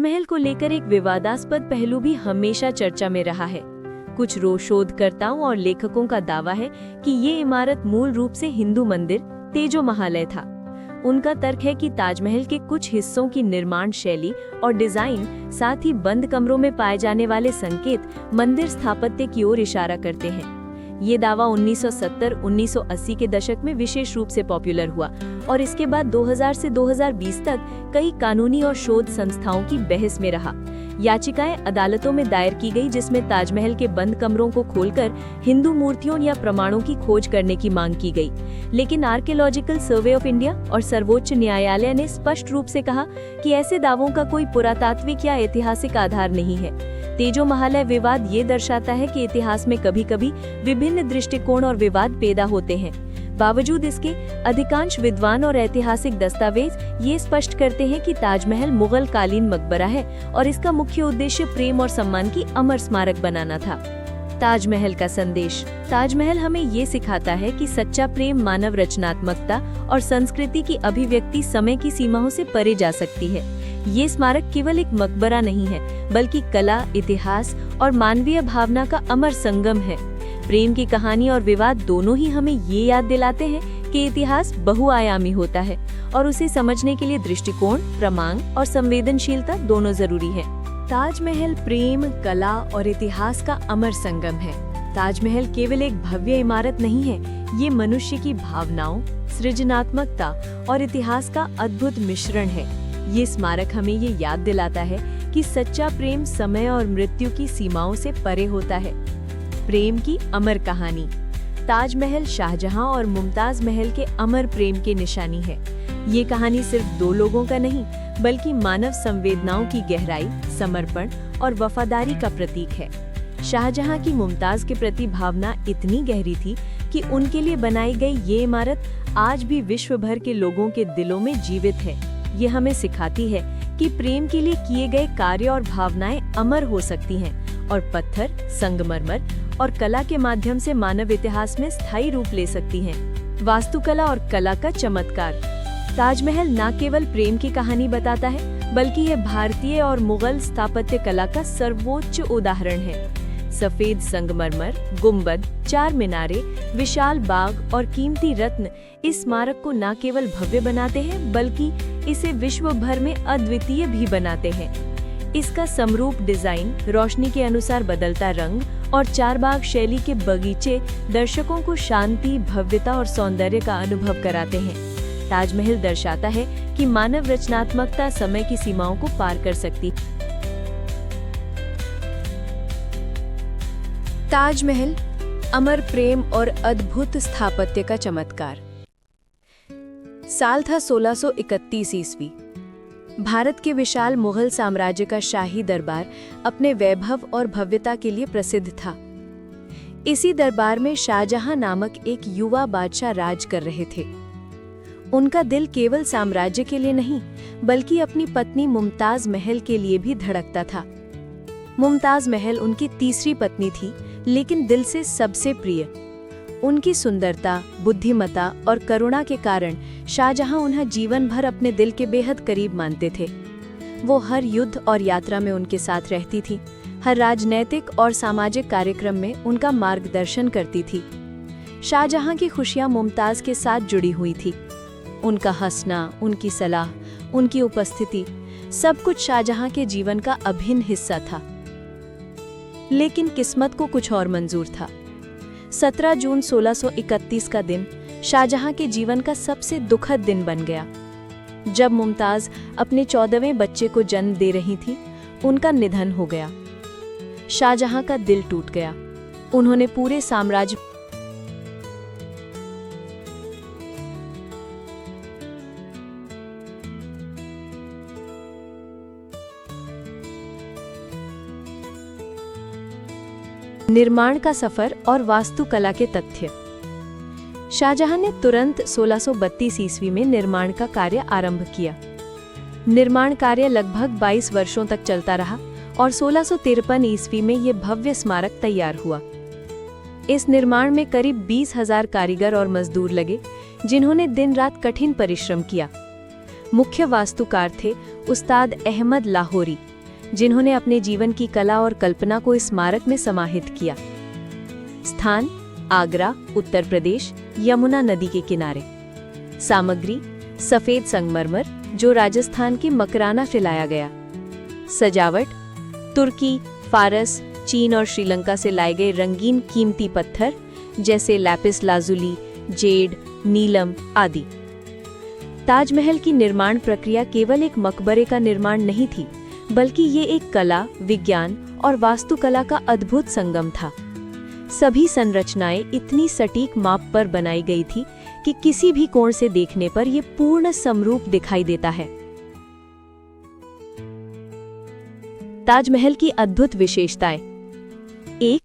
ताजमहल को लेकर एक विवादास्पद पहलू भी हमेशा चर्चा में रहा है। कुछ शोधकर्ताओं और लेखकों का दावा है कि ये इमारत मूल रूप से हिंदू मंदिर तेजो महालय था। उनका तर्क है कि ताजमहल के कुछ हिस्सों की निर्माण शैली और डिजाइन, साथ ही बंद कमरों में पाए जाने वाले संकेत मंदिर स्थापत्य की ओर इशारा करते हैं। ये दावा 1970-1980 के दशक में विशेष रूप से पॉपुलर हुआ और इसके बाद 2000 से 2020 तक कई कानूनी और शोध संस्थाओं की बहस में रहा। याचिकाएं अदालतों में दायर की गई, जिसमें ताजमहल के बंद कमरों को खोलकर हिंदू मूर्तियों या प्रमाणों की खोज करने की मांग की गई। लेकिन आर्कियोलॉजिकल सर्वे ऑफ इंडिया और सर्वोच्च न्यायालय ने स्पष्ट रूप से कहा कि ऐसे दावों का कोई पुरातात्विक या ऐतिहासिक आधार नहीं है। तेजो महालय विवाद ये दर्शाता है कि इतिहास में कभी-कभी विभिन्न दृष्टिकोण और विवाद पैदा होते हैं। बावजूद इसके, अधिकांश विद्वान और ऐतिहासिक दस्तावेज ये स्पष्ट करते हैं कि ताजमहल मुगल कालीन मकबरा है और इसका मुख्य उद्देश्य प्रेम और सम्मान की अमर स्मारक बनाना था। ताजमहल का संदेश। ताजमहल हमें ये सिखाता है कि सच्चा प्रेम, मानव रचनात्मकता और संस्कृति की अभिव्यक्ति समय की सीमाओं से परे जा सकती है। ये स्मारक केवल एक मकबरा नहीं है, बल्कि कला, इतिहास और मानवीय भावना का अमर संगम है। प्रेम की कहानी और विवाद दोनों ही हमें ये याद दिलाते हैं कि इतिहास बहुआयामी होता है और उसे समझने के लिए दृष्टिकोण, प्रमाण और संवेदनशीलता दोनों जरूरी है। ताजमहल प्रेम, कला और इतिहास का अमर संगम है। ताजमहल केवल एक भव्य इमारत नहीं है, ये मनुष्य की भावनाओं, सृजनात्मकता और इतिहास का अद्भुत मिश्रण है। ये स्मारक हमें ये याद दिलाता है कि सच्चा प्रेम समय और मृत्यु की सीमाओं से परे होता है। प्रेम की अमर कहानी। ताजमहल शाहजहां और मुमताज महल के अमर प्रेम की निशानी है। ये कहानी सिर्फ दो लोगों का नहीं, बल्कि मानव संवेदनाओं की गहराई, समर्पण और वफादारी का प्रतीक है। शाहजहां की मुमताज के प्रति भावना इतनी गहरी थी कि उनके लिए बनाई गई ये इमारत आज भी विश्व भर के लोगों के दिलों में जीवित है। ये हमें सिखाती है कि प्रेम के लिए किए गए कार्य और भावनाएं अमर हो सकती हैं और पत्थर, संगमरमर और कला के माध्यम से मानव इतिहास में स्थायी रूप ले सकती हैं। वास्तुकला और कला का चमत्कार। ताजमहल न केवल प्रेम की कहानी बताता है, बल्कि यह भारतीय और मुगल स्थापत्य कला का सर्वोच्च उदाहरण है। सफेद संगमरमर, गुंबद, 4 मीनारे, विशाल बाग और कीमती रत्न इस स्मारक को न केवल भव्य बनाते हैं, बल्कि इसे विश्व भर में अद्वितीय भी बनाते हैं। इसका समरूप डिजाइन, रोशनी के अनुसार बदलता रंग और 4 बाग शैली के बगीचे दर्शकों को शांति, भव्यता और सौंदर्य का अनुभव कराते हैं। ताजमहल दर्शाता है कि मानव रचनात्मकता समय की सीमाओं को पार कर सकती। ताजमहल, अमर प्रेम और अद्भुत स्थापत्य का चमत्कार। साल था 1631 ईस्वी। भारत के विशाल मुगल साम्राज्य का शाही दरबार अपने वैभव और भव्यता के लिए प्रसिद्ध था। इसी दरबार में शाहजहां नामक एक युवा बादशाह राज कर रहे थे। उनका दिल केवल साम्राज्य के लिए नहीं, बल्कि अपनी पत्नी मुमताज महल के लिए भी धड़कता था। मुमताज महल उनकी तीसरी पत्नी थी, लेकिन दिल से सबसे प्रिय। उनकी सुंदरता, बुद्धिमत्ता और करुणा के कारण शाहजहां उन्हें जीवन भर अपने दिल के बेहद करीब मानते थे। वो हर युद्ध और यात्रा में उनके साथ रहती थी, हर राजनैतिक और सामाजिक कार्यक्रम में उनका मार्गदर्शन करती थी। शाहजहां की खुशियां मुमताज के साथ जुड़ी हुई थी। उनका हंसना, उनकी सलाह, उनकी उपस्थिति, सब कुछ शाहजहां के जीवन का अभिन्न हिस्सा था। लेकिन किस्मत को कुछ और मंजूर था। 17 जून 1631 का दिन शाहजहां के जीवन का सबसे दुखद दिन बन गया। जब मुमताज अपने 14वें बच्चे को जन्म दे रही थी, उनका निधन हो गया। शाहजहां का दिल टूट गया। उन्होंने पूरे साम्राज्य निर्माण का सफर और वास्तुकला के तथ्य। शाहजहां ने तुरंत 1632 ईस्वी में निर्माण का कार्य आरंभ किया। निर्माण कार्य लगभग 22 वर्षों तक चलता रहा और 1653 ईस्वी में यह भव्य स्मारक तैयार हुआ। इस निर्माण में करीब 20,000 कारीगर और मजदूर लगे, जिन्होंने दिन रात कठिन परिश्रम किया। मुख्य वास्तुकार थे उस्ताद अहमद लाहौरी, जिन्होंने अपने जीवन की कला और कल्पना को इस स्मारक में समाहित किया। स्थान आगरा, उत्तर प्रदेश, यमुना नदी के किनारे। सामग्री सफेद संगमरमर जो राजस्थान के मकराना से लाया गया। सजावट तुर्की, फारस, चीन और श्रीलंका से लाए गए रंगीन कीमती पत्थर जैसे लैपिस लाजुली, जेड, नीलम आदि। ताजमहल की निर्माण प्रक्रिया केवल एक मकबरे का निर्माण नहीं थी, बल्कि ये एक कला, विज्ञान और वास्तुकला का अद्भुत संगम था। सभी संरचनाएं इतनी सटीक माप पर बनाई गई थी कि किसी भी कोण से देखने पर यह पूर्ण समरूप दिखाई देता है। ताजमहल की अद्भुत विशेषताएं। 1.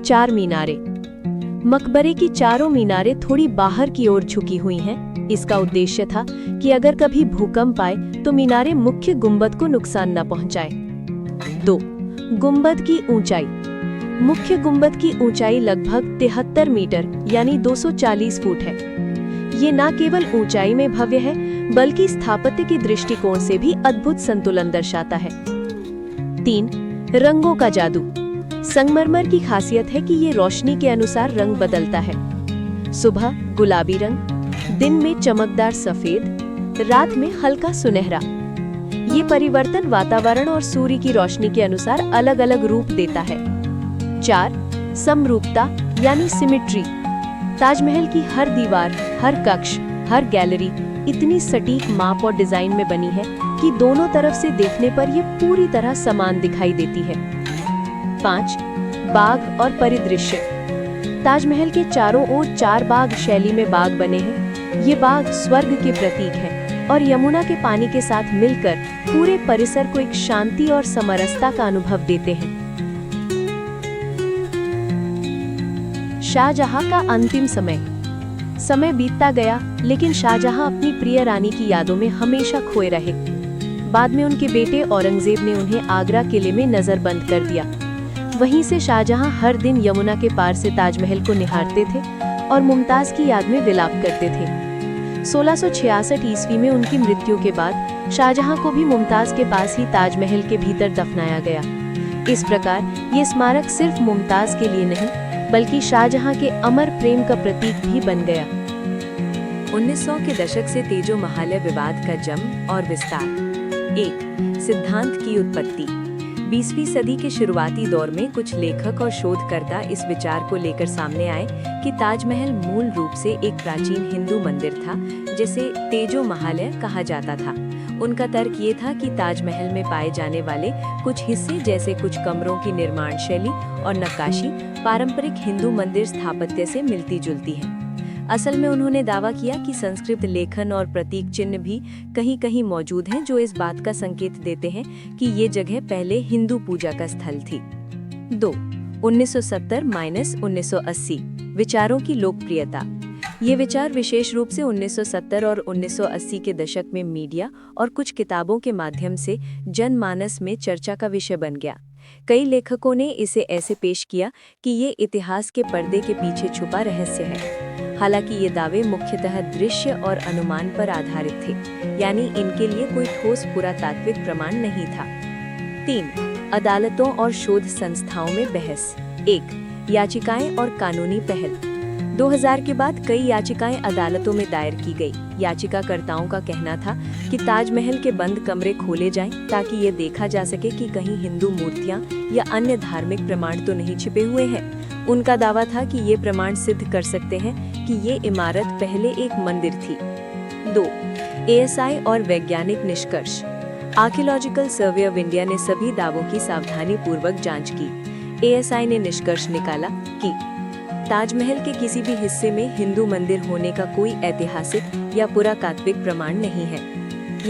4 मीनारें। मकबरे की चारों मीनारें थोड़ी बाहर की ओर झुकी हुई हैं। इसका उद्देश्य था कि अगर कभी भूकंप आए तो मीनारें मुख्य गुंबद को नुकसान न पहुंचाए। 2. गुंबद की ऊंचाई। मुख्य गुंबद की ऊंचाई लगभग 73 मीटर यानी 240 फुट है। ये न केवल ऊंचाई में भव्य है, बल्कि स्थापत्य के दृष्टिकोण से भी अद्भुत संतुलन दर्शाता है। 3. रंगों का जादू। संगमरमर की खासियत है कि ये रोशनी के अनुसार रंग बदलता है। सुबह गुलाबी रंग, दिन में चमकदार सफेद, रात में हल्का सुनहरा। ये परिवर्तन वातावरण और सूर्य की रोशनी के अनुसार अलग-अलग रूप देता है। 4. समरूपता यानी सिमेट्री। ताजमहल की हर दीवार, हर कक्ष, हर गैलरी इतनी सटीक माप और डिजाइन में बनी है कि दोनों तरफ से देखने पर यह पूरी तरह समान दिखाई देती है। 5. बाग और परिदृश्य। ताजमहल के चारों ओर 4 बाग शैली में बाग बने हैं। ये बाग स्वर्ग के प्रतीक हैं और यमुना के पानी के साथ मिलकर पूरे परिसर को एक शांति और समरसता का अनुभव देते हैं। शाहजहां का अंतिम समय बीतता गया, लेकिन शाहजहां अपनी प्रिय रानी की यादों में हमेशा खोए रहे। बाद में उनके बेटे औरंगजेब ने उन्हें आगरा किले में नजरबंद कर दिया। वहीं से शाहजहां हर दिन यमुना के पार से ताजमहल को निहारते थे और मुमताज की याद में विलाप करते थे। 1666 ईस्वी में उनकी मृत्यु के बाद शाहजहां को भी मुमताज के पास ही ताजमहल के भीतर दफनाया गया। इस प्रकार ये स्मारक सिर्फ मुमताज के लिए नहीं, बल्कि शाहजहां के अमर प्रेम का प्रतीक भी बन गया। 1900 के दशक से तेजो महालय विवाद का जन्म और विस्तार। 1. सिद्धांत की उत्पत्ति। 20वीं सदी के शुरुआती दौर में कुछ लेखक और शोधकर्ता इस विचार को लेकर सामने आए कि ताजमहल मूल रूप से एक प्राचीन हिंदू मंदिर था, जिसे तेजो महालय कहा जाता था। उनका तर्क ये था कि ताजमहल में पाए जाने वाले कुछ हिस्से, जैसे कुछ कमरों की निर्माण शैली और नक्काशी, पारंपरिक हिंदू मंदिर स्थापत्य से मिलती जुलती है। असल में उन्होंने दावा किया कि संस्कृत लेखन और प्रतीक चिन्ह भी कहीं-कहीं मौजूद हैं, जो इस बात का संकेत देते हैं कि ये जगह पहले हिंदू पूजा का स्थल थी। 2. 1970-1980 विचारों की लोकप्रियता। ये विचार विशेष रूप से 1970 और 1980 के दशक में मीडिया और कुछ किताबों के माध्यम से जनमानस में चर्चा का विषय बन गया। कई लेखकों ने इसे ऐसे पेश किया कि ये इतिहास के पर्दे के पीछे छुपा रहस्य है। हालांकि ये दावे मुख्यतः दृश्य और अनुमान पर आधारित थे, यानी इनके लिए कोई ठोस पुरातात्विक प्रमाण नहीं था। 3. अदालतों और शोध संस्थाओं में बहस। 1. याचिकाएं और कानूनी पहल। 2000 के बाद कई याचिकाएं अदालतों में दायर की गई। याचिकाकर्ताओं का कहना था कि ताजमहल के बंद कमरे खोले जाएं ताकि ये देखा जा सके कि कहीं हिंदू मूर्तियां या अन्य धार्मिक प्रमाण तो नहीं छिपे हुए हैं। उनका दावा था कि ये प्रमाण सिद्ध कर सकते हैं कि ये इमारत पहले एक मंदिर थी। 2. ASI और वैज्ञानिक निष्कर्ष। आर्कियोलॉजिकल सर्वे ऑफ इंडिया ने सभी दावों की सावधानी पूर्वक जांच की। ASI ने निष्कर्ष निकाला कि ताजमहल के किसी भी हिस्से में हिंदू मंदिर होने का कोई ऐतिहासिक या पुरातात्विक प्रमाण नहीं है,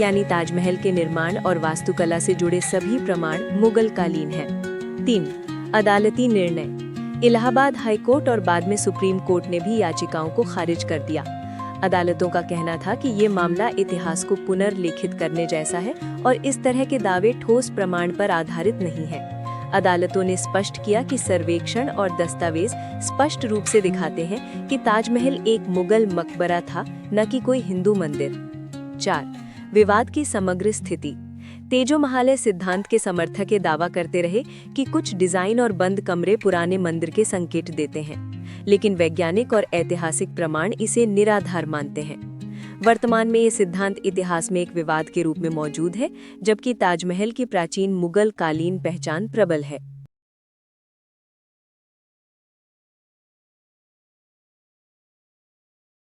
यानी ताजमहल के निर्माण और वास्तुकला से जुड़े सभी प्रमाण मुगल कालीन हैं। 3. अदालती निर्णय। इलाहाबाद हाई कोर्ट और बाद में सुप्रीम कोर्ट ने भी याचिकाओं को खारिज कर दिया। अदालतों का कहना था कि ये मामला इतिहास को पुनर्लिखित करने जैसा है और इस तरह के दावे ठोस प्रमाण पर आधारित नहीं है। अदालतों ने स्पष्ट किया कि सर्वेक्षण और दस्तावेज स्पष्ट रूप से दिखाते हैं कि ताजमहल एक मुगल मकबरा था, न कि कोई हिंदू मंदिर। 4. विवाद की समग्र स्थिति। तेजो महालय सिद्धांत के समर्थक ये दावा करते रहे कि कुछ डिजाइन और बंद कमरे पुराने मंदिर के संकेत देते हैं, लेकिन वैज्ञानिक और ऐतिहासिक प्रमाण इसे निराधार मानते हैं। वर्तमान में ये सिद्धांत इतिहास में एक विवाद के रूप में मौजूद है, जबकि ताजमहल की प्राचीन मुगल कालीन पहचान प्रबल है।